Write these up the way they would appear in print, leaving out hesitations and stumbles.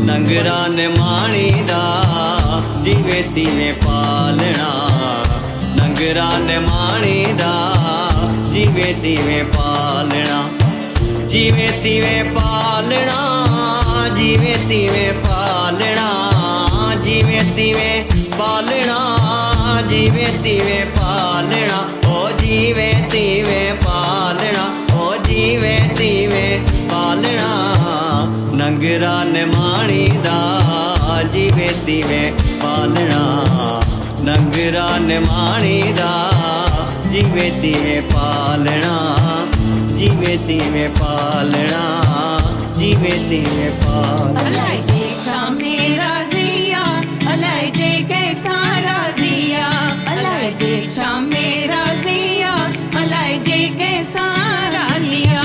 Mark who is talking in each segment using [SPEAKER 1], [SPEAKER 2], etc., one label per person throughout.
[SPEAKER 1] नंगरा ने माणी दा जिवे तिवे पालना, नंगरा ने माणी दा जिवे तिवे पालना, जिवे तिवे पालना, जिवे तिवे पालना, जिवे तिवे पालना, जिवे तिवे पालना, ओ जिवे तिवे पालना, ओ जिवे तिवे पालना। नंगरा ने माणी दा जिवे तिवे पालना, नंगरा ने माणी दा जिवे तिवे पालना, जिवे तिवे पालना, जिवे तिवे पालना।
[SPEAKER 2] अलाए जेठा मेरा जिया, अलाए जे कैसा राजिया, अलाए जेठा मेरा जिया, अलाए जे कैसा राजिया।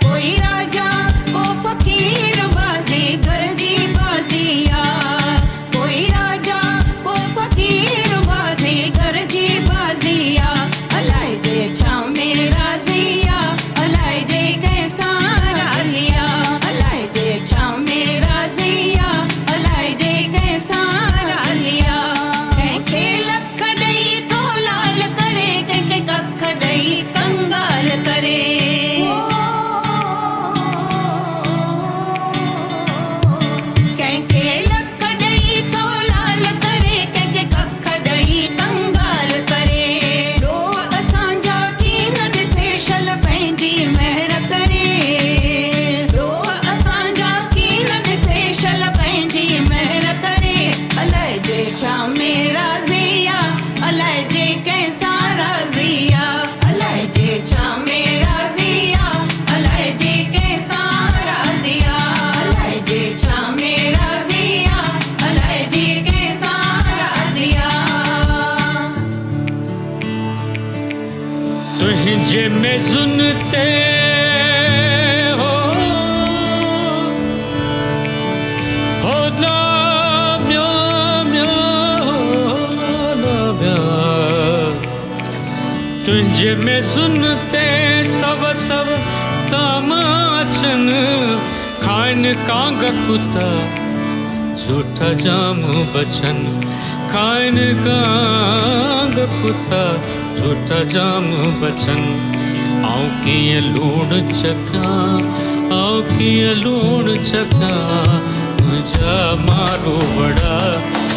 [SPEAKER 2] कोई राजा को फकीर बाजी गरजी बाजिया, कोई राजा को फकीर बाजी गरजी बाजिया। अलाए जेठा मेरा जिया, अलाए जे कैसा राजिया, अलाए जेठा मेरा जिया, अलाए जे कैसा राजिया। कैके लख दई तो लाल करे, कैके कख दई कंगाल करे। कैके लख दई तो लाल करे, कैके कख दई कंगाल करे। रो असांजा कीन ॾिसे शल पंहिंजी महर करे, रो असांजा कीन ॾिसे शल पंहिंजी महर करे। अलाए जेठा मेरा जिया, अलाए जे कैसा राजिया, अलाए जेठा मेरा जिया, अलाए जे कैसा राजिया, अलाए जेठा मेरा जिया, अलाए जे कैसा राजिया।
[SPEAKER 3] तुझे में सुनते हो म्या म्या म्या, तुझे में सुनते सब सब तमाचन, खान कांग कुत्ता झूठा जाम बचन, खान कांग कुत्ता झूठा जाम बचन। आऊं कीअं लूण चखा, आऊं कीअं लूण चखा, मुंहिंजा मारो वड़ा,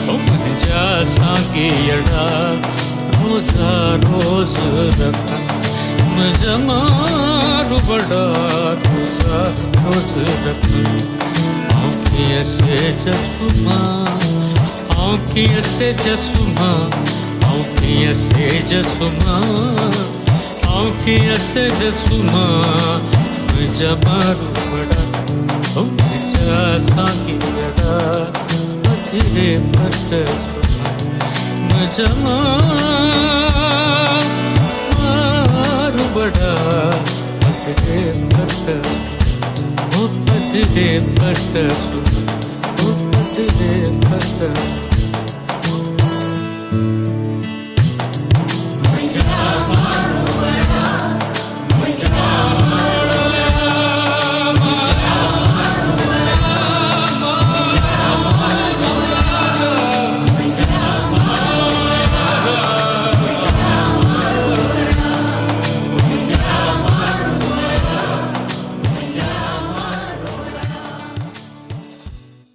[SPEAKER 3] ओ मुंहिंजा साॻियड़ा, रोज़ा रोज़ रखन, मुंहिंजा मारो वड़ा, रोज़ा रोज़ रखन। आऊं कीअं सेज सुम्हां, आऊं कीअं सेज सुम्हां, आऊं कीअं सेज सुम्हां, आऊं कीअं सेज सुम्हां, मुंहिंजा मारो वड़ा, ओ मुंहिंजा साॻियड़ा, मथे पट सुम्हां, मुंहिंजा मारो वड़ा, मथे पट, ओ मथे पट सुम्हां, ओ मथे पट।